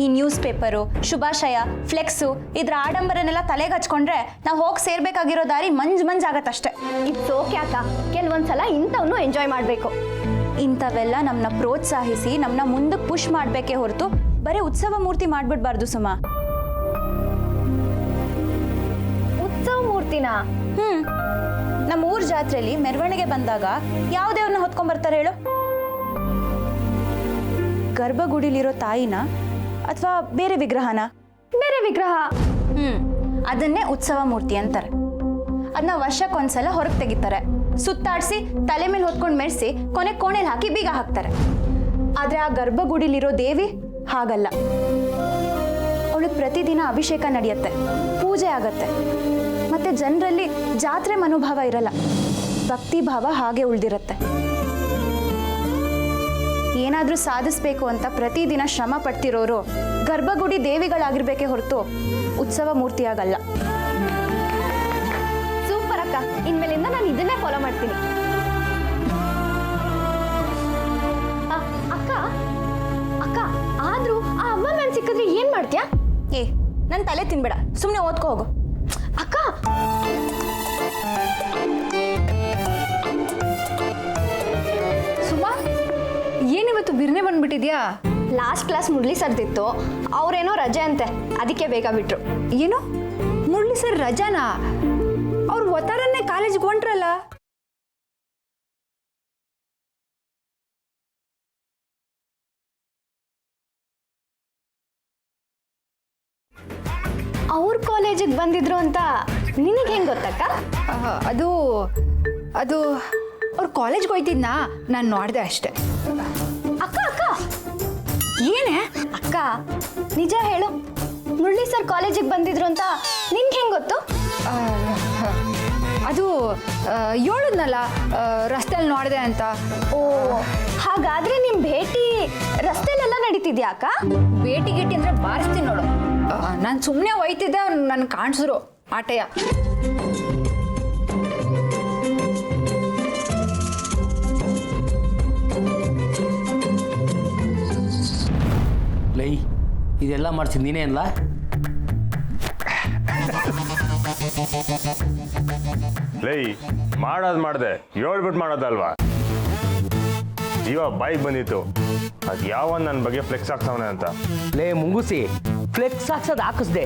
ಈ news paper, ಶುಭಾಶಯ, flakes ಇದ್ರ ಆಡಂಬರನೆಲ್ಲ ತಲೆಗೆ ಹಚ್ಕೊಂಡ್ರೆ ನಾವು ಹೋಗಿ ಸೇರ್ಬೇಕಾಗಿರೋ ದಾರಿ ಮಂಜಾಗತ್ತಷ್ಟೆ. ಇಟ್ಸ್ ಓಕೆ ಅಕ್ಕ, ಕೆಲವೊಂದ್ಸಲ ಇಂಥವನ್ನು ಎಂಜಾಯ್ ಮಾಡಬೇಕು. ಇಂಥವೆಲ್ಲ ನಮ್ಮನ್ನ ಪ್ರೋತ್ಸಾಹಿಸಿ ನಮ್ಮನ್ನ ಮುಂದಕ್ಕೆ ಪುಷ್ ಮಾಡಬೇಕೇ ಹೊರತು ಬರೀ ಉತ್ಸವ ಮೂರ್ತಿ ಮಾಡ್ಬಿಡ್ಬಾರ್ದು ಸುಮಾ. ಉತ್ಸವ ಮೂರ್ತಿನ? ನಮ್ಮ ಊರ್ ಜಾತ್ರೆಯಲ್ಲಿ ಮೆರವಣಿಗೆ ಬಂದಾಗ ಯಾವ ದೇವ್ರನ್ನ ಹೊತ್ಕೊಂಡ್ಬರ್ತಾರೆ ಹೇಳು? ಗರ್ಭಗುಡಿಲಿರೋ ತಾಯಿನ ಅಥವಾ ಬೇರೆ ವಿಗ್ರಹನ? ಬೇರೆ ವಿಗ್ರಹ. ಅದನ್ನೇ ಉತ್ಸವ ಮೂರ್ತಿ ಅಂತಾರೆ. ಅದನ್ನ ವರ್ಷಕ್ಕೊಂದ್ಸಲ ಹೊರಗೆ ತೆಗಿತಾರೆ, ಸುತ್ತಾಡಿಸಿ ತಲೆ ಮೇಲೆ ಹೊತ್ಕೊಂಡು ಮೆರೆಸಿ ಕೊನೆ ಕೋಣೆಲಿ ಹಾಕಿ ಬೀಗ ಹಾಕ್ತಾರೆ. ಆದ್ರೆ ಆ ಗರ್ಭಗುಡಿಲಿರೋ ದೇವಿ ಹಾಗಲ್ಲ. ಅವಳಿಗೆ ಪ್ರತಿದಿನ ಅಭಿಷೇಕ ನಡೆಯುತ್ತೆ, ಪೂಜೆ ಆಗತ್ತೆ, ಮತ್ತೆ ಜನರಲ್ಲಿ ಜಾತ್ರೆ ಮನೋಭಾವ ಇರಲ್ಲ, ಭಕ್ತಿ ಭಾವ ಹಾಗೆ ಉಳಿದಿರುತ್ತೆ. ಏನಾದ್ರೂ ಸಾಧಿಸ್ಬೇಕು ಅಂತ ಪ್ರತಿದಿನ ಶ್ರಮ ಪಡ್ತಿರೋರು ಗರ್ಭಗುಡಿ ದೇವಿಗಳಾಗಿರ್ಬೇಕೇ ಹೊರತು ಉತ್ಸವ ಮೂರ್ತಿ ಆಗಲ್ಲ. ಸೂಪರ್ ಅಕ್ಕ, ಇನ್ಮೇಲಿಂದ ನಾನು ಇದನ್ನೇ ಫಾಲೋ ಮಾಡ್ತೀನಿ. ಅಕ್ಕ ಅಕ್ಕ ಆದ್ರೂ ಆ ಅವ್ವ ಮ್ಯಾನ್ ಸಿಕ್ಕಿದ್ರೆ ಏನ್ ಮಾಡ್ತೀಯಾ? ನನ್ನ ತಲೆ ತಿನ್ಬೇಡ, ಸುಮ್ಮನೆ ಓದ್ಕೋ ಹೋಗು. ಅಕ್ಕ ಸುಮಾ, ಏನಿವತ್ತು ಬಿರ್ನೆ ಬಂದ್ಬಿಟ್ಟಿದ್ಯಾ? ಲಾಸ್ಟ್ ಕ್ಲಾಸ್ ಮುರಳಿ ಸರ್ದಿತ್ತು, ಅವ್ರೇನೋ ರಜೆ ಅಂತೆ, ಅದಕ್ಕೆ ಬೇಗ ಬಿಟ್ರು. ಏನು ಮುರಳಿ ಸರ್ ರಜಾನಾ? ಅವ್ರು ಒತ್ತಾರನ್ನೇ ಕಾಲೇಜ್ಗೆ ಹೊಂಟ್ರಲ್ಲ. ಅವ್ರ ಕಾಲೇಜಿಗೆ ಬಂದಿದ್ರು ಅಂತ ನಿನಗೆ ಹೆಂಗ್ ಗೊತ್ತಕ್ಕ? ಅದು ಅದು ಅವ್ರು ಕಾಲೇಜ್ಗೆ ಹೋಯ್ತಿದ್ನಾ, ನಾನು ನೋಡಿದೆ ಅಷ್ಟೆ. ಅಕ್ಕ ಅಕ್ಕ ಏನೇ? ಅಕ್ಕ ನಿಜ ಹೇಳು, ಮುರಳಿ ಸರ್ ಕಾಲೇಜಿಗೆ ಬಂದಿದ್ರು ಅಂತ ನಿನ್ಗೆ ಹೆಂಗ್ ಗೊತ್ತು? ಅದು ಹೇಳಿದ್ನಲ್ಲ, ರಸ್ತೆಯಲ್ಲಿ ನೋಡಿದೆ ಅಂತ. ಓ, ಹಾಗಾದ್ರೆ ನಿಮ್ ಭೇಟಿ ರಸ್ತೆಲೆಲ್ಲ ನಡೀತಿದ್ಯಾ ಅಕ್ಕ? ಭೇಟಿ ಗಿಟ್ಟಿ ಅಂದ್ರೆ ಬಾರಿಸ್ತೀನಿ ನೋಡು. ನಾನು ಸುಮ್ಮನೆ ಒಯ್ತಿದ್ದೆ, ನನ್ ಕಾಣಿಸಿದ್ರು ಆಟೆಯ. ಲೈ, ಇದೆಲ್ಲ ಮಾಡ್ಸಿದ್ ನೀನೇ ಅಲ್ಲ? ಲೈ, ಮಾಡೋದು ಮಾಡಿದೆ, ಹೇಳ್ಬಿಟ್ಟು ಮಾಡೋದಲ್ವಾ? ಜೀವ ಬೈಕ್ ಬಂದಿತ್ತು, ಅದು ಯಾವ ನನ್ನ ಬಗ್ಗೆ ಫ್ಲೆಕ್ಸ್ ಹಾಕ್ಸವನೆ ಅಂತ. ಲೇ ಮುಂಗುಸಿ, ಫ್ಲೆಕ್ಸ್ ಹಾಕ್ಸೋದು ಹಾಕಿಸ್ದೆ,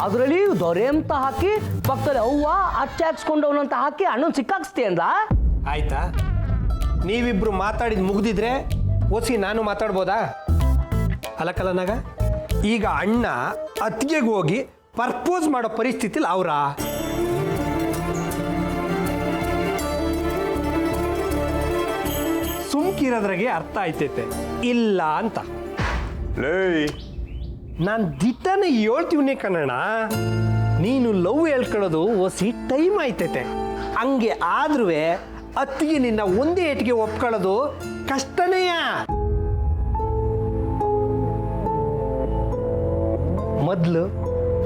ಅದರಲ್ಲಿ ದೊರೆ ಅಂತ ಹಾಕಿ ಪಕ್ಕದಲ್ಲಿ ಅವ್ವ ಅಚ್ಚೆ ಹಾಕ್ಸ್ಕೊಂಡವನು ಅಂತ ಹಾಕಿ ಅಣ್ಣನ ಸಿಕ್ಕಾಕ್ಸ್ತಿ ಅಂದ. ಆಯ್ತಾ, ನೀವಿಬ್ರು ಮಾತಾಡಿದ್ ಮುಗ್ದಿದ್ರೆ ಓಸಿ ನಾನು ಮಾತಾಡ್ಬೋದಾ? ಅಲಕಲನಾಗ ಈಗ ಅಣ್ಣ ಅತ್ತಿಗೆಗೆ ಹೋಗಿ ಪರ್ಪೋಸ್ ಮಾಡೋ ಪರಿಸ್ಥಿತಿಲಿ ಅವರ ಸುಮ್ಕಿರೋದ್ರಾಗೆ ಅರ್ಥ ಆಯ್ತೈತೆ ಇಲ್ಲ ಅಂತ. ಲೈ, ನಾನು ದಿಟ್ಟನೆ ಹೇಳ್ತೀವನೇ ಕನ್ನಡ, ನೀನು ಲವ್ ಹೇಳ್ಕೊಳ್ಳೋದು ಓಸಿ ಟೈಮ್ ಆಯ್ತೈತೆ. ಹಂಗೆ ಆದ್ರೂ ಅತ್ತಿಗೆ ನಿನ್ನ ಒಂದೇ ಏಟಿಗೆ ಒಪ್ಕೊಳ್ಳೋದು ಕಷ್ಟನೇಯ. ಮೊದಲು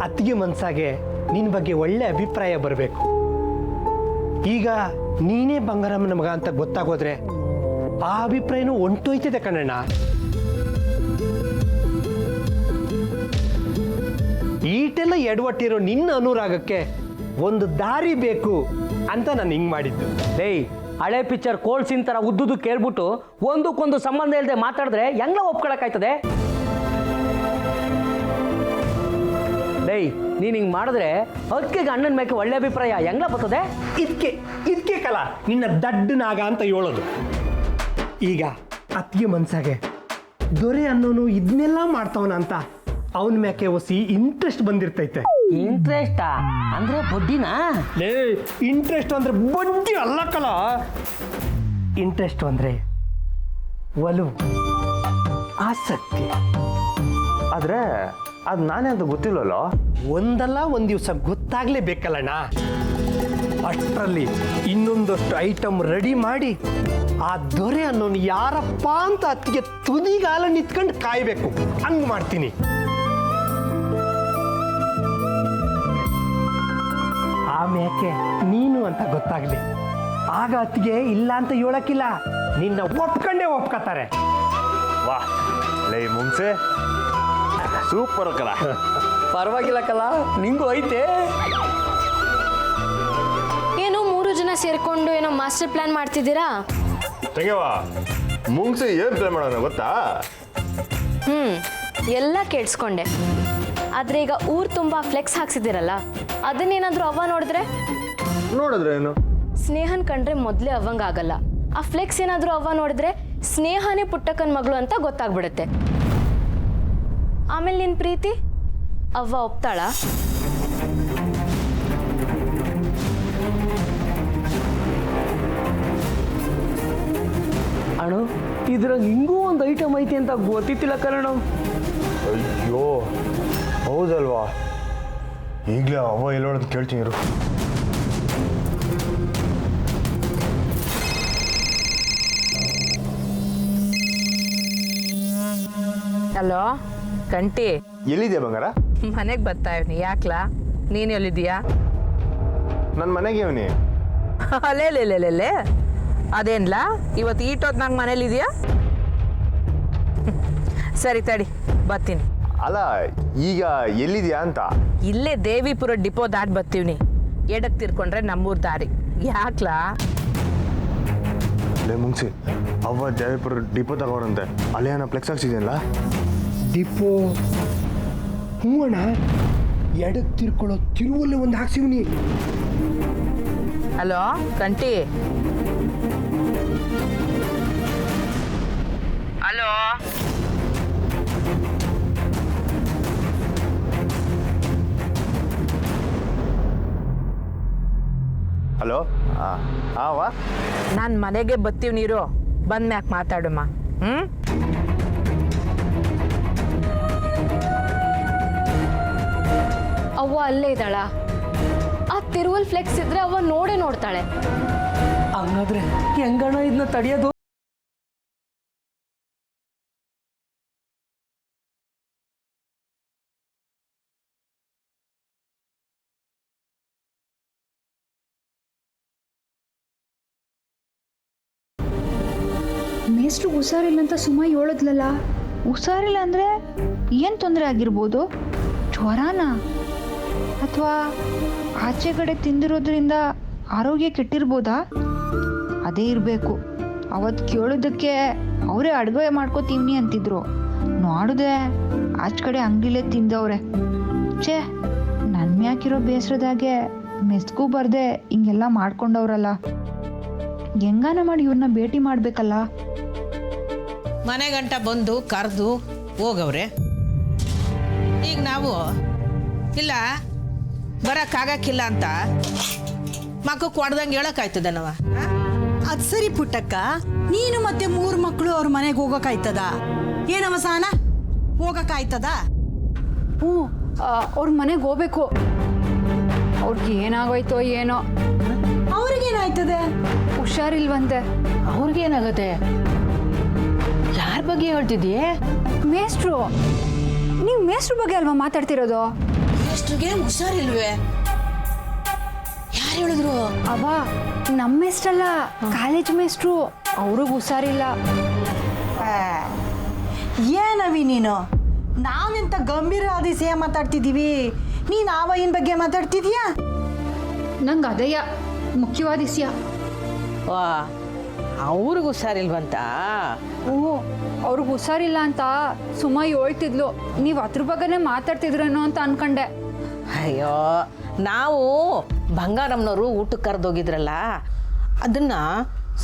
ಅತ್ತಿಗೆ ಮನ್ಸಾಗೆ ನಿನ್ನ ಬಗ್ಗೆ ಒಳ್ಳೆ ಅಭಿಪ್ರಾಯ ಬರಬೇಕು. ಈಗ ನೀನೇ ಬಂಗಾರಮ್ಮನ ಮಗ ಅಂತ ಗೊತ್ತಾಗೋದ್ರೆ ಆ ಅಭಿಪ್ರಾಯನೂ ಹೊಂಟೋಯ್ತಿದೆ ಕಣ್ಣಣ್ಣ. ಈಟೆಲ್ಲ ಎಡವಟ್ಟಿರೋ ನಿನ್ನ ಅನುರಾಗಕ್ಕೆ ಒಂದು ದಾರಿ ಬೇಕು ಅಂತ ನಾನು ಹಿಂಗೆ ಮಾಡಿದ್ದು. ಲೈ, ಹಳೆ ಪಿಕ್ಚರ್ ಕೋಲ್ಸಿನ ಥರ ಉದ್ದುದು ಕೇಳ್ಬಿಟ್ಟು ಒಂದಕ್ಕೊಂದು ಸಂಬಂಧ ಇಲ್ಲದೆ ಮಾತಾಡಿದ್ರೆ ಹೆಂಗ ಒಪ್ಕೊಳಕ್ಕಾಯ್ತದೆ? ಲೈ, ನೀನು ಹಿಂಗೆ ಮಾಡಿದ್ರೆ ಅದಕ್ಕೆ ಅಣ್ಣನ ಮೇಲೆ ಒಳ್ಳೆ ಅಭಿಪ್ರಾಯ ಹೆಂಗ ಬರ್ತದೆ? ಇದಕ್ಕೆ ಕಲ ನಿನ್ನ ದಡ್ಡನಾಗ ಅಂತ ಹೇಳೋದು. ಈಗ ಅತ್ತಿಗೆ ಮನ್ಸಾಗೆ ದೊರೆ ಅನ್ನೋನು ಇದನ್ನೆಲ್ಲ ಮಾಡ್ತಾವನ ಅಂತ ಅವನ ಮ್ಯಾಕೆ ಹೊಸಿ ಇಂಟ್ರೆಸ್ಟ್ ಬಂದಿರ್ತೈತೆ. ಇಂಟ್ರೆಸ್ಟಾ ಅಂದ್ರೆ ಬಡ್ಡಿನಾ? ಲೇ, ಇಂಟ್ರೆಸ್ಟ್ ಅಂದ್ರೆ ಬಡ್ಡಿ ಅಲ್ಲ ಕಲ. ಇಂಟ್ರೆಸ್ಟ್ ಅಂದ್ರೆ ಒಲವು, ಆಸಕ್ತಿ. ಆದ್ರೆ ಅದು ನಾನೇ ಅಂತ ಗೊತ್ತಿಲ್ಲಲ್ಲ. ಒಂದಲ್ಲ ಒಂದು ದಿವಸ ಗೊತ್ತಾಗ್ಲೇಬೇಕಲ್ಲಣ್ಣ. ಅಷ್ಟರಲ್ಲಿ ಇನ್ನೊಂದಷ್ಟು ಐಟಮ್ ರೆಡಿ ಮಾಡಿ ಆ ದೊರೆ ಅನ್ನೋನು ಯಾರಪ್ಪ ಅಂತ ಅತ್ತಿಗೆ ತುದಿಗಾಲ ನಿಂತ್ಕೊಂಡು ಕಾಯ್ಬೇಕು. ಹಂಗ್ ಮಾಡ್ತೀನಿ. ಆಮ್ಯಾಕೆ ನೀನು ಅಂತ ಗೊತ್ತಾಗ್ಲಿ, ಆಗ ಅತ್ತಿಗೆ ಇಲ್ಲ ಅಂತ ಹೇಳಕ್ಕಿಲ್ಲ, ನಿನ್ನ ಒಪ್ಕೊಂಡೇ ಒಪ್ಕೋತಾರೆ. ವಾಹ್ ಲೈ ಮುಂಗ್ಸೆ, ಸೂಪರ್ ಕಲ. ಪರವಾಗಿಲ್ಲ ಕಲ, ನಿಂಗೂ ಐತೆ. ಏನು 3 ಜನ ಸೇರ್ಕೊಂಡು ಏನೋ ಮಾಸ್ಟರ್ ಪ್ಲಾನ್ ಮಾಡ್ತಿದ್ದೀರಾ? ತಂಗ್ಯವ ಮುಂಗ್ಸಿ ಏನು ಪ್ಲೇ ಮಾಡೋಣ ಗೊತ್ತಾ? ಎಲ್ಲ ಕೇಳಿಸ್ಕೊಂಡೆ. ಆದರೆ ಈಗ ಊರು ತುಂಬ ಫ್ಲೆಕ್ಸ್ ಹಾಕ್ಸಿದ್ದೀರಲ್ಲ, ಅದನ್ನೇನಾದರೂ ಅವ್ವ ನೋಡಿದ್ರೆ? ನೋಡಿದ್ರೆ ಏನು? ಸ್ನೇಹನ್ ಕಂಡ್ರೆ ಮೊದಲೇ ಅವಂಗಾಗಲ್ಲ. ಆ ಫ್ಲೆಕ್ಸ್ ಏನಾದರೂ ಅವ್ವ ನೋಡಿದ್ರೆ ಸ್ನೇಹನೇ ಪುಟ್ಟಕ್ಕನ ಮಗಳು ಅಂತ ಗೊತ್ತಾಗ್ಬಿಡುತ್ತೆ. ಆಮೇಲೆ ನಿನ್ನ ಪ್ರೀತಿ ಅವ್ವ ಒಪ್ತಾಳ? ಅಣ್ಣ, ಇದ್ರಾಗ ಹಿಂಗೂ ಒಂದು ಐಟಮ್ ಐತಿ ಅಂತ ಗೊತ್ತಿತ್ತಿಲ್ಲ ಕಣ. ಅಯ್ಯೋ ಹೌದಲ್ವಾ, ಈಗಲೇ ಅವ್ವ ಎಲ್ಲೋಡೋದು ಕೇಳ್ತೀನಿ ಇರು. ಹಲೋ ಕಂಟಿ, ಎಲ್ಲಿದೆ ಬಂಗಾರ? ಮನೆಗೆ ಬರ್ತಾ ಇವ್ನಿ. ಯಾಕ್ಲಾ, ನೀನು ಎಲ್ಲಿದ್ದೀಯಾ? ನನ್ನ ಮನೆಗೆ ಇವನಿ. ಅಲ್ಲೇ ಅದೇನ್ಲ ಇವತ್ತು ಈಟೋತ್ ನಂಗೆ ಮನೇಲಿದೆಯಾ? ಸರಿ ತಡಿ ಬರ್ತೀನಿ. ಅಲ್ಲ ಈಗ ಎಲ್ಲಿದ್ಯಾ ಅಂತ. ಇಲ್ಲೇ ದೇವಿಪುರ ಡಿಪೋ ದಾಟ್ ಬರ್ತೀವ್ನಿ. ಎಡಕ್ಕೆ ತಿರ್ಕೊಂಡ್ರೆ ನಮ್ಮೂರ್ ದಾರಿ. ಯಾಕ್ಲಾ? ಲೇ ಮುಂಗ್ಸಿ, ಅವ್ವ ಜಯಪುರ ಡಿಪೋ ತಗೋರಂತೆ. ಅಲ್ಲೇ ಏನೋ ಫ್ಲೆಕ್ಸ್ ಹಾಕ್ಸಿದೆಯಲ್ಲ. ಡಿಪೋ? ಹ್ಞೂ ಅಣ್ಣ, ಎಡಕ್ಕೆ ತಿರ್ಕೊಳ್ಳೋ ತಿರುವಲ್ಲೇ ಒಂದು ಹಾಕ್ಸಿವ್ನಿ. ಹಲೋ ಕಂಟಿ. ಹಲೋ ಹಲೋ, ಹಾಂ ನಾನು ಮನೆಗೆ ಬರ್ತೀವಿ. ನೀರು ಬಂದ ಮ್ಯಾಕ್ ಮಾತಾಡಮ್ಮ. ಅವ್ವ ಅಲ್ಲೇ ಇದ್ದಾಳ? ಆ ತಿರುವಲ್ ಫ್ಲೆಕ್ಸ್ ಇದ್ರೆ ಅವ್ವ ನೋಡೇ ನೋಡ್ತಾಳೆ. ಹಂಗಾದ್ರೆ ಹೆಂಗಣ ಇದನ್ನ ತಡೆಯೋದು? ಮೇಷ್ಟ್ರು ಹುಷಾರಿಲ್ಲ ಅಂತ ಸುಮ್ಮ ಹೇಳದ್ಲಲ್ಲ. ಹುಷಾರಿಲ್ಲ ಅಂದರೆ ಏನು ತೊಂದರೆ ಆಗಿರ್ಬೋದು? ಜ್ವರನಾ? ಅಥವಾ ಆಚೆ ಕಡೆ ತಿಂದಿರೋದ್ರಿಂದ ಆರೋಗ್ಯ ಕೆಟ್ಟಿರ್ಬೋದಾ? ಅದೇ ಇರಬೇಕು. ಅವತ್ತು ಕೇಳೋದಕ್ಕೆ ಅವರೇ ಅಡುಗೆ ಮಾಡ್ಕೋತೀವ್ನಿ ಅಂತಿದ್ರು. ನೋಡಿದೆ ಆಚೆ ಕಡೆ ಅಂಗಡಿಲೇ ತಿಂದವ್ರೆ. ಛೇ, ನನ್ನ ಮ್ಯಾಕಿರೋ ಬೇಸರದಾಗೆ ಮೆಸ್ಗೂ ಬರ್ದೆ ಹಿಂಗೆಲ್ಲ ಮಾಡ್ಕೊಂಡವ್ರಲ್ಲ. ಹೆಂಗಾನ ಮಾಡಿ ಇವ್ರನ್ನ ಭೇಟಿ ಮಾಡಬೇಕಲ್ಲ. ಮನೆ ಗಂಟ ಬಂದು ಕರೆದು ಹೋಗವ್ರೆ. ಈಗ ನಾವು ಇಲ್ಲ ಬರೋಕ್ಕಾಗಕ್ಕಿಲ್ಲ ಅಂತ ಮಕ್ಕಳು ಕೊಡ್ದಂಗೆ ಹೇಳೋಕ್ಕಾಯ್ತದನವ? ಅದು ಸರಿ ಪುಟ್ಟಕ್ಕ, ನೀನು ಮತ್ತೆ 3 ಮಕ್ಕಳು ಅವ್ರ ಮನೆಗೆ ಹೋಗೋಕ್ಕಾಯ್ತದ? ಏನವಸಾನ ಹೋಗೋಕ್ಕಾಯ್ತದ? ಹ್ಞೂ, ಅವ್ರ ಮನೆಗೆ ಹೋಗ್ಬೇಕು. ಅವ್ರಿಗೆ ಏನಾಗೋಯ್ತೋ ಏನೋ. ಅವ್ರಿಗೇನಾಯ್ತದೆ? ಹುಷಾರಿಲ್ವಂತೆ. ಅವ್ರಿಗೇನಾಗತ್ತೆ? ಯಾರ ಬಗ್ಗೆ ಹೇಳ್ತಿದ್ಯೆ? ಮೇಷ್ಟ್ರು, ನೀವು ಮೇಷ್ಟ್ರ ಬಗ್ಗೆ ಅಲ್ವಾ ಮಾತಾಡ್ತಿರೋದು? ಎಷ್ಟ್ರಿಗೆ ಹುಷಾರಿಲ್ವೇ? ಯಾರು ಹೇಳಿದ್ರು? ಅವ ನಮ್ಮ ಮೇಷ್ಟ್ರಲ್ಲ, ಕಾಲೇಜ್ ಮೇಷ್ಟ್ರು. ಅವ್ರಿಗೆ ಹುಷಾರಿಲ್ಲ. ಏನವಿ ನೀನು? ನಾವೆಂತ ಗಂಭೀರ ವಿಷಯ ಮಾತಾಡ್ತಿದ್ದೀವಿ, ನೀನು ಆವಯ್ಯನ ಬಗ್ಗೆ ಮಾತಾಡ್ತಿದ್ಯಾ? ನಂಗೆ ಅದೇಯ ಮುಖ್ಯವಾದ ವಿಷಯ. ವಾ, ಅವ್ರಿಗೆ ಹುಷಾರಿಲ್ವಂತ? ಹ್ಞೂ, ಅವ್ರಿಗೆ ಹುಷಾರಿಲ್ಲ ಅಂತ ಸುಮ್ಮ ಹೇಳ್ತಿದ್ಲು. ನೀವು ಅದ್ರ ಬಗ್ಗೆನೇ ಮಾತಾಡ್ತಿದ್ರೇನೋ ಅಂತ ಅನ್ಕೊಂಡೆ. ಅಯ್ಯೋ, ನಾವು ಬಂಗಾರಮ್ಮನವರು ಊಟಕ್ಕೆ ಕರೆದೋಗಿದ್ರಲ್ಲ, ಅದನ್ನ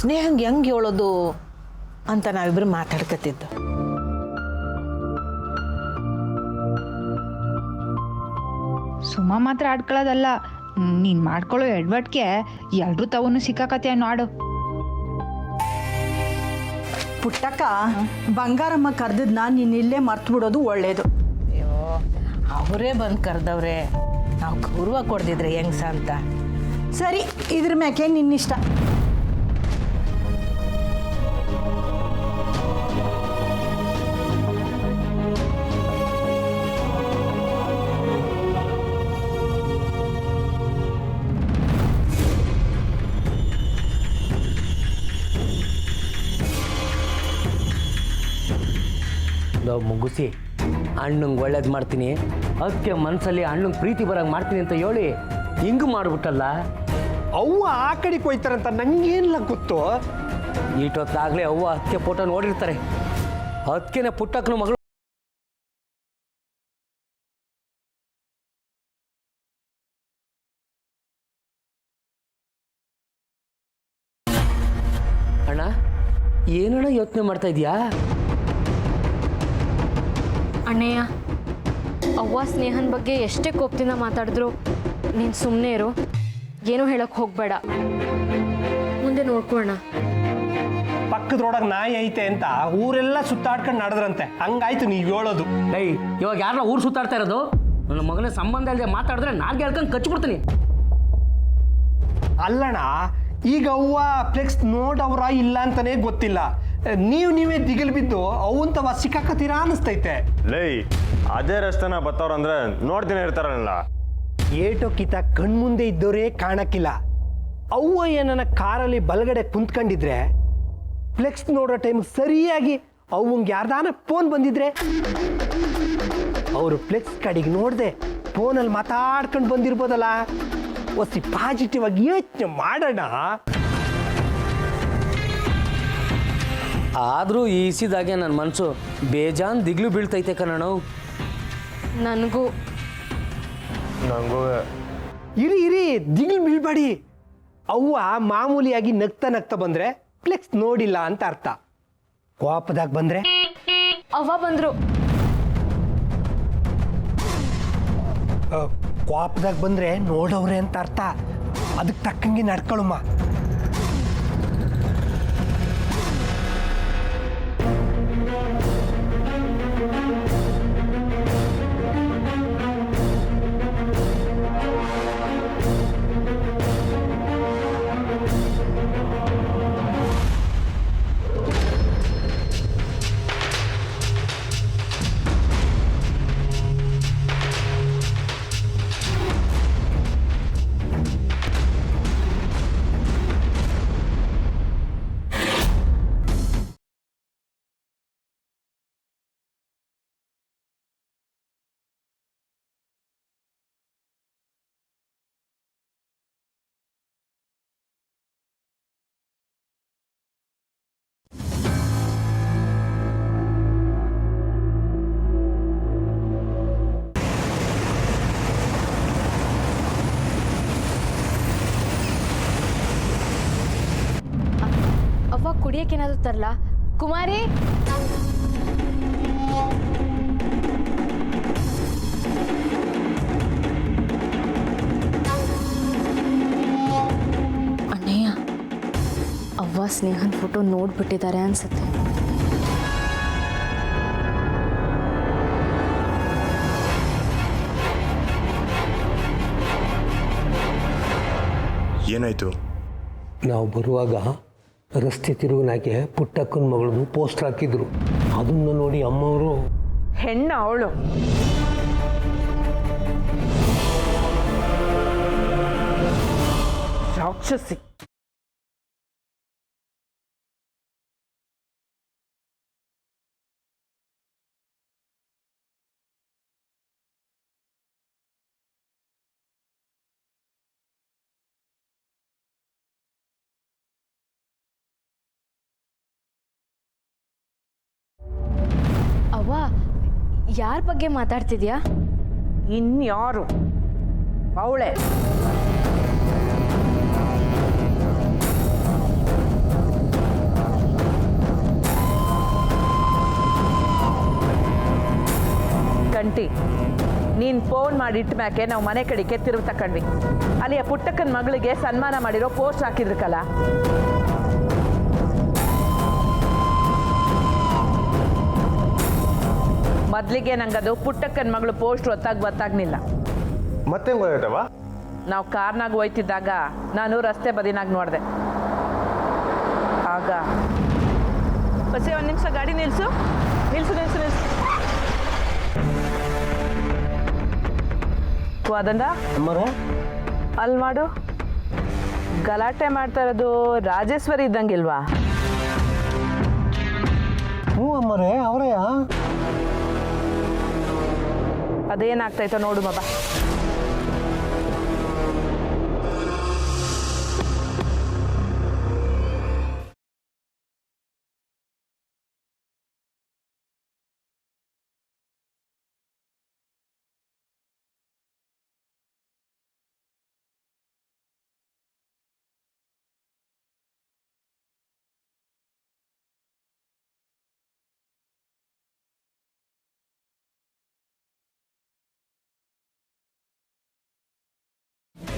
ಸ್ನೇಹಂಗೆ ಹೆಂಗೆ ಹೇಳೋದು ಅಂತ ನಾವಿಬ್ರು ಮಾತಾಡ್ಕತಿದ್ದು. ಸುಮ್ಮ ಮಾತ್ರ ಆಡ್ಕೊಳ್ಳೋದಲ್ಲ, ನೀನು ಮಾಡ್ಕೊಳ್ಳೋ ಎಡ್ವಟ್ಗೆ ಎಲ್ರೂ ತವನು ಸಿಕ್ಕಾಕತ್ತೆ ನಾಡು. ಪುಟ್ಟಕ್ಕ, ಬಂಗಾರಮ್ಮ ಕರೆದದ್ನ ನೀನು ಇಲ್ಲೇ ಮರ್ತು ಬಿಡೋದು ಒಳ್ಳೇದು. ಅಯ್ಯೋ, ಅವರೇ ಬಂದು ಕರೆದವ್ರೆ, ನಾವು ಗೌರವ ಕೊಡ್ದಿದ್ರೆ ಹೆಂಗ್ಸ ಅಂತ. ಸರಿ, ಇದ್ರ ಮ್ಯಾಕೆ ನಿನ್ನಿಷ್ಟ. ನಾವು ಮುಗಿಸಿ ಅಣ್ಣಂಗೆ ಒಳ್ಳೇದು ಮಾಡ್ತೀನಿ, ಅದಕ್ಕೆ ಮನಸ್ಸಲ್ಲಿ ಅಣ್ಣಂಗೆ ಪ್ರೀತಿ ಬರಂಗೆ ಮಾಡ್ತೀನಿ ಅಂತ ಹೇಳಿ ಹಿಂಗೆ ಮಾಡಿಬಿಟ್ಟಲ್ಲ. ಅವ್ವ ಆ ಕಡೆಗೆ ಹೋಯ್ತಾರಂತ ನಂಗೇನಿಲ್ಲ ಗೊತ್ತು. ಈಟೊತ್ತಾಗಲೇ ಅವ್ವ ಅದಕ್ಕೆ ಫೋಟೋ ನೋಡಿರ್ತಾರೆ. ಅದಕ್ಕೇನೆ ಪುಟ್ಟಕ್ಕನ ಮಗಳು ಅಣ್ಣ ಏನಣ್ಣ ಯೋಚನೆ ಮಾಡ್ತಾ ಇದೀಯಾ? ಅಣ್ಣಯ್ಯ, ಅವ್ವ ಸ್ನೇಹನ ಬಗ್ಗೆ ಎಷ್ಟೇ ಕೋಪದಿಂದ ಮಾತಾಡಿದ್ರು ನೀನು ಸುಮ್ಮನೆ ಇರು, ಏನೂ ಹೇಳಕ್ಕೆ ಹೋಗಬೇಡ, ಮುಂದೆ ನೋಡ್ಕೊಳ್ಳೋಣ. ಪಕ್ಕದ ರೋಡಾಗ ನಾಯಿ ಐತೆ ಅಂತ ಊರೆಲ್ಲ ಸುತ್ತಾಡ್ಕೊಂಡು ನಡೆದ್ರಂತೆ, ಹಂಗಾಯ್ತು ನೀವು ಹೇಳೋದು. ಏಯ್, ಇವಾಗ ಯಾರನ್ನ ಊರು ಸುತ್ತಾಡ್ತಾ ಇರೋದು? ನನ್ನ ಮಗನ ಸಂಬಂಧ ಇಲ್ಲದೆ ಮಾತಾಡಿದ್ರೆ ನಾಲ್ಗೆ ಹೇಳ್ಕೊಂಡು ಕಚ್ಚಿಬಿಡ್ತೀನಿ. ಅಲ್ಲಣ್ಣ, ಈಗ ಅವ್ವ ಫ್ಲೆಕ್ಸ್ ನೋಡವ್ರ ಇಲ್ಲ ಅಂತಾನೆ ಗೊತ್ತಿಲ್ಲ, ನೀವೇ ದಿಗಿಲ್ ಬಿದ್ದು ಅವಂತವ ಸಿಕ್ಕಾಕತ್ತೀರಾ ಅನಿಸ್ತೈತೆ. ಲೈ ಅದೇ ರಸ್ತೆನ ಬತ್ತವ್ರಂದ್ರೆ ನೋಡ್ತೀನಿ ಇರ್ತಾರಲ್ಲ. ಏಟೋಕಿತ ಕಣ್ಮುಂದೆ ಇದ್ದವರೇ ಕಾಣಕ್ಕಿಲ್ಲ. ಅವ್ವ ಏನನ್ನ ಕಾರಲ್ಲಿ ಬಲಗಡೆ ಕುಂತ್ಕೊಂಡಿದ್ರೆ ಫ್ಲೆಕ್ಸ್ ನೋಡೋ ಟೈಮ್ ಸರಿಯಾಗಿ ಅವಂಗೆ ಯಾರ್ದಾನ ಫೋನ್ ಬಂದಿದ್ರೆ ಅವರು ಫ್ಲೆಕ್ಸ್ ಕಡೆಗೆ ನೋಡ್ದೆ ಫೋನಲ್ಲಿ ಮಾತಾಡ್ಕೊಂಡು ಬಂದಿರ್ಬೋದಲ್ಲ. ಒಸಿ ಪಾಸಿಟಿವ್ ಆಗಿ ಯೋಚನೆ ಮಾಡೋಣ. ಆದರೂ ಈಸಿದಾಗೆ ನನ್ನ ಮನಸ್ಸು ಬೇಜಾನ್ ದಿಗ್ಲು ಬೀಳ್ತೈತೆ ಕಣಣ್ಣ. ನನಗೂ ನಂಗೂ ಇರಿ ದಿಗಿಲ್ ಬೀಳ್ಬೇಡಿ. ಅವ್ವ ಮಾಮೂಲಿಯಾಗಿ ನಗ್ತಾ ಬಂದ್ರೆ ಫ್ಲೆಕ್ಸ್ ನೋಡಿಲ್ಲ ಅಂತ ಅರ್ಥ. ಕೋಪದಾಗ ಬಂದ್ರೆ ಅವ್ವ ಬಂದರು. ಕೋಪದಾಗ ಬಂದ್ರೆ ನೋಡವ್ರೆ ಅಂತ ಅರ್ಥ. ಅದಕ್ಕೆ ತಕ್ಕಂಗೆ ನಡ್ಕೊಳಮ್ಮ. ಅವ್ವ ಕುಡಿಯೋಕ್ಕೇನಾದರೂ ತರಲಾ? ಕುಮಾರಿ, ಅಣ್ಣಯ್ಯ, ಅವ್ವ ಸ್ನೇಹನ ಫೋಟೋ ನೋಡ್ಬಿಟ್ಟಿದ್ದಾರೆ ಅನ್ಸುತ್ತೆ. ಏನಾಯ್ತು? ನಾವು ಬರುವಾಗ ರಸ್ತೆ ತಿರುವಿನಾಗೆ ಪುಟ್ಟಕ್ಕನ ಮಗಳದು ಪೋಸ್ಟರ್ ಹಾಕಿದ್ರು. ಅದನ್ನು ನೋಡಿ ಅಮ್ಮವರು ಹೆಣ್ಣು ಅವಳು. ರಾಕ್ಷಸಿ. ಅವ್ವ, ಯಾರ ಬಗ್ಗೆ ಮಾತಾಡ್ತಿದ್ಯಾ? ಇನ್ಯಾರು? ಅವಳೆ. ಕಂಟಿ, ನೀನು ಫೋನ್ ಮಾಡಿಟ್ಟ ಮ್ಯಾಕೆ ನಾವು ಮನೆ ಕಡೆಗೆ ತಿರುಗಿ ತಕೊಂಡ್ವಿ. ಅಲ್ಲಿ ಆ ಪುಟ್ಟಕ್ಕನ ಮಗಳಿಗೆ ಸನ್ಮಾನ ಮಾಡಿರೋ ಪೋಸ್ಟ್ ಹಾಕಿದ್ರಕಲ್ಲ. ಮೊದಲಿಗೆ ನಂಗದು ಪುಟ್ಟಕ್ಕನ ಮಗಳು ಪೋಸ್ಟ್ ಗೊತ್ತಾಗ್ನಿಲ್ಲ. ಮತ್ತೆ ಗೊತ್ತಾಯ್ತವ? ನಾವು ಕಾರ್ನಾಗ ಹೋಯ್ತಿದ್ದಾಗ ನಾನು ರಸ್ತೆ ಬದಿನಾಗ ನೋಡಿದೆ. ಆಗ ಬಸ್ಸೇ ಒಂದು ನಿಮಿಷ ಗಾಡಿ ನಿಲ್ಸು. ವಾದಂಡ ಅಲ್ಲಿ ಮಾಡು. ಗಲಾಟೆ ಮಾಡ್ತಾ ಇರೋದು ರಾಜೇಶ್ವರಿ ಇದ್ದಂಗಿಲ್ವಾ? ಹ್ಞೂ ಅಮ್ಮರೇ, ಅವರೇ. ಅದೇನಾಗ್ತೈತೋ ನೋಡು ಮಬ್ಬ.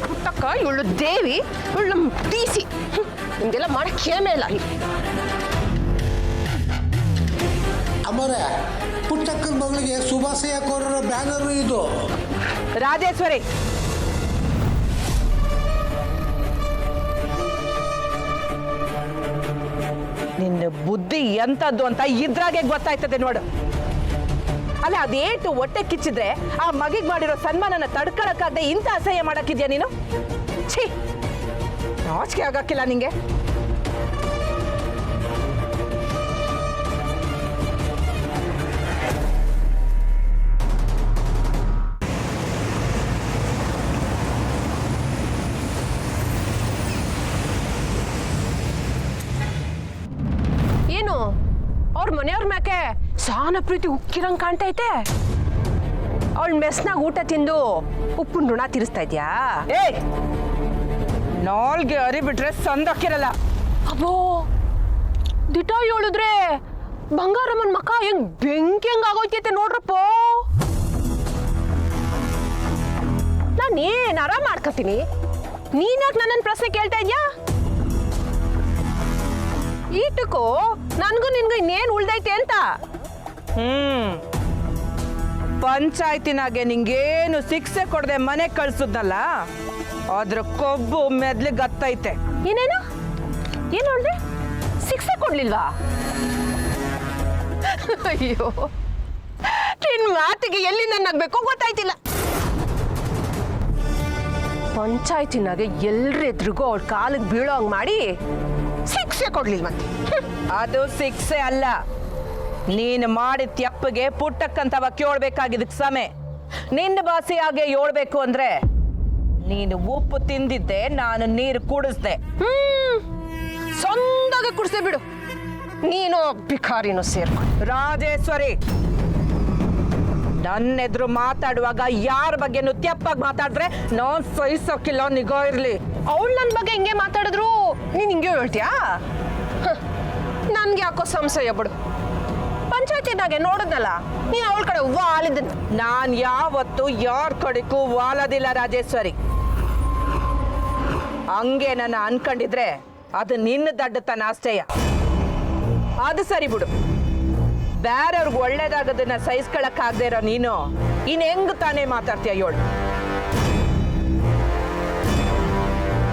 ಪುಟ್ಟಕ್ಕ ಇವಳು ದೇವಿ, ಇವಳು ನಮ್ಮ ತೀಸಿ, ಹಿಂಗೆಲ್ಲ ಮಾಡಕ್ಕೆ ಕೇಮೇ ಇಲ್ಲ. ಅಮರೇ, ಪುಟ್ಟಕ್ಕನ ಮಗಳಿಗೆ ಶುಭಾಶಯ ಕೋರೋ ಬ್ಯಾನರು ಇದು. ರಾಜೇಶ್ವರಿ, ನಿನ್ನ ಬುದ್ಧಿ ಎಂತದ್ದು ಅಂತ ಇದ್ರಾಗೆ ಗೊತ್ತಾಯ್ತದೆ ನೋಡು. ಅಲ್ಲ, ಅದೇಟು ಹೊಟ್ಟೆ ಕಿಚ್ಚಿದ್ರೆ ಆ ಮಗಿಗೆ ಮಾಡಿರೋ ಸನ್ಮಾನನ ತಡ್ಕೊಳಕ್ಕಾಗದೆ ಇಂಥ ಅಸಹ್ಯ ಮಾಡಕ್ಕಿದ್ಯಾ ನೀನು? ಛೀ, ನಾಚಿಕೆ ಆಗಕ್ಕಿಲ್ಲ ನಿಂಗೆ? ಏನು ಅವ್ರ ಮನೆಯವ್ರ ಮ್ಯಾಕೆ ಸಾನ ಪ್ರೀತಿ ಉಕ್ಕಿರಂಗ್ ಕಾಣ್ತೈತೆ. ಅವಳ ಮೆಸ್ನಾಗ ಊಟ ತಿಂದು ಉಪ್ಪಿನ ಋಣ ತೀರಿಸ್ತಾ ಇದ್ಯಾ? ಏ, ನಾಲ್ಗೆ ಅರಿಬಿಟ್ರೆ ಸಂದಕ್ಕಿರಲ್ಲ. ಅಬ್ಬೋ, ದಿಟ ಹೇಳಿದ್ರೆ ಬಂಗಾರಮ್ಮನ ಮಕ್ಕ ಹೆಂಗ್ ಬೆಂಕಿ ಹೆಂಗ್ ಆಗೋಯ್ತೈತೆ ನೋಡ್ರಪ್ಪ. ನಾನು ಏನಾರ ಮಾಡ್ಕೊತೀನಿ, ನೀನ್ಯಾಕೆ ನನ್ನನ್ನು ಪ್ರಶ್ನೆ ಕೇಳ್ತಾ ಇದ್ಯಾ? ಈಟಕ್ಕೂ ನನ್ಗೂ ನಿನ್ಗೂ ಇನ್ನೇನು ಉಳ್ದೈತೆ ಅಂತ. ಪಂಚಾಯತಿನಾಗೆ ನಿಂಗೇನು ಶಿಕ್ಷೆ ಕೊಡದೆ ಮನೆ ಕಳ್ಸುದ್ನಲ್ಲ, ಅದ್ರ ಕೊಬ್ಬು ಮೆದ್ಲಿಗೆ ಹತ್ತೈತೆ. ಏನೇನು ಏನು ನೋಡ್ದೆ? ಶಿಕ್ಷೆ ಕೊಡ್ಲಿಲ್ವಾ? ಅಯ್ಯೋ, ನಿನ್ ಮಾತಿಗೆ ಎಲ್ಲಿ ನನ್ನಾಗಬೇಕೋ ಗೊತ್ತಾಯ್ತಿಲ್ಲ. ಪಂಚಾಯತಿನಾಗೆ ಎಲ್ರೆದ್ರಿಗೂ ಅವಳ ಕಾಲಿಗೆ ಬೀಳೋ ಹಂಗ್ ಮಾಡಿ ಶಿಕ್ಷೆ ಕೊಡ್ಲಿಲ್ವಂತೆ. ಅದು ಶಿಕ್ಷೆ ಅಲ್ಲ, ನೀನು ಮಾಡಿದ ತಪ್ಪಿಗೆ ಪುಟ್ಟಕ್ಕಂತವ ಕೇಳ್ಬೇಕಾಗಿದ್ದಕ್ಕೆ ಸಮಯ. ನಿನ್ನ ಭಾಷೆಯಾಗೆ ಹೇಳ್ಬೇಕು ಅಂದ್ರೆ, ನೀನು ಉಪ್ಪು ತಿಂದಿದ್ದೆ, ನಾನು ನೀರು ಕುಡಿಸ್ದೆ. ಸಂದಾಗ ಕುಡಿಸೇ ಬಿಡು, ನೀನು ಭಿಕಾರಿನೂ ಸೇರ್ಕೊಂಡು. ರಾಜೇಶ್ವರಿ, ನನ್ನೆದ್ರು ಮಾತಾಡುವಾಗ ಯಾರ ಬಗ್ಗೆನು ತೆಪ್ಪಾಗಿ ಮಾತಾಡಿದ್ರೆ ನಾನ್ ಸಹಿಸೋಕಿಲ್ಲ, ನಿಗಾ ಇರ್ಲಿ. ಅವಳು ನನ್ನ ಬಗ್ಗೆ ಹಿಂಗೆ ಮಾತಾಡಿದ್ರು ನೀನ್ ಹಿಂಗೆ ಹೇಳ್ತೀಯಾ? ನನ್ಗೆ ಯಾಕೋ ಸಂಶಯ ಬಿಡು. ಪಂಚಾಯತಿನಾಗೆ ನೋಡಿದ್ನಲ್ಲ, ನೀನು ಅವಳ ಕಡೆ ವಾಲಿದ್ದ. ನಾನ್ ಯಾವತ್ತು ಯಾರ ಕಡೆಗೂ ವಾಲದಿಲ್ಲ ರಾಜೇಶ್ವರಿ. ಹಂಗೆ ನನ್ನ ಅನ್ಕೊಂಡಿದ್ರೆ ಅದು ನಿನ್ನ ದಡ್ಡತನ ಅಷ್ಟೇಯ. ಅದು ಸರಿ ಬಿಡು, ಬೇರೆಯವ್ರಿಗೆ ಒಳ್ಳೇದಾಗದನ್ನ ಸಹಿಸ್ಕೊಳಕ್ಕಾಗದೆ ಇರೋ ನೀನು ಇನ್ ಹೆಂಗ್ ತಾನೇ ಮಾತಾಡ್ತೀಯ ಹೇಳು?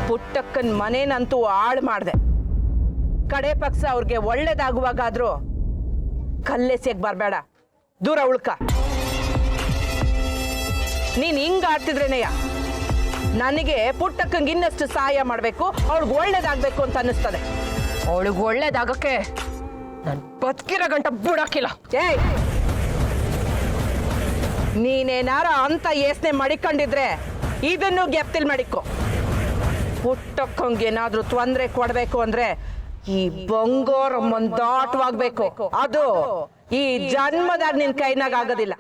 ಪುಟ್ಟಕ್ಕನ್ ಮನೇನಂತೂ ಹಾಳು ಮಾಡ್ದೆ. ಕಡೆ ಪಕ್ಷ ಅವ್ರಿಗೆ ಒಳ್ಳೇದಾಗುವಾಗಾದ್ರೂ ಕಲ್ಲೆಸೆಗ್ ಬರಬೇಡ, ದೂರ ಉಳ್ಕ. ನೀನ್ ಹಿಂಗ ಆಡ್ತಿದ್ರೇನೆಯ ನನಗೆ ಪುಟ್ಟಕ್ಕಂಗೆ ಇನ್ನಷ್ಟು ಸಹಾಯ ಮಾಡಬೇಕು, ಅವಳಿಗೆ ಒಳ್ಳೇದಾಗಬೇಕು ಅಂತ ಅನ್ನಿಸ್ತದೆ. ಅವಳಿಗೆ ಒಳ್ಳೇದಾಗಕ್ಕೆ ನಾನು ಬದುಕಿರೋ ಗಂಟ ಬಿಡಕ್ಕಿಲ್ಲ. ಏಯ್, ನೀನೇನಾರ ಅಂತ ಯೋಚನೆ ಮಾಡಿಕೊಂಡಿದ್ರೆ ಇದನ್ನು ಗೆಪ್ತಿಲ್ ಮಾಡಿಕೊ. ಪುಟ್ಟಕ್ಕಂಗೇನಾದ್ರೂ ತೊಂದರೆ ಕೊಡ್ಬೇಕು ಅಂದ್ರೆ ಈ ಬಂಗಾರ ದಾಟವಾಗ್ಬೇಕು. ಅದು ಈ ಜನ್ಮದಾಗ ನಿನ್ ಕೈನಾಗ ಆಗೋದಿಲ್ಲ.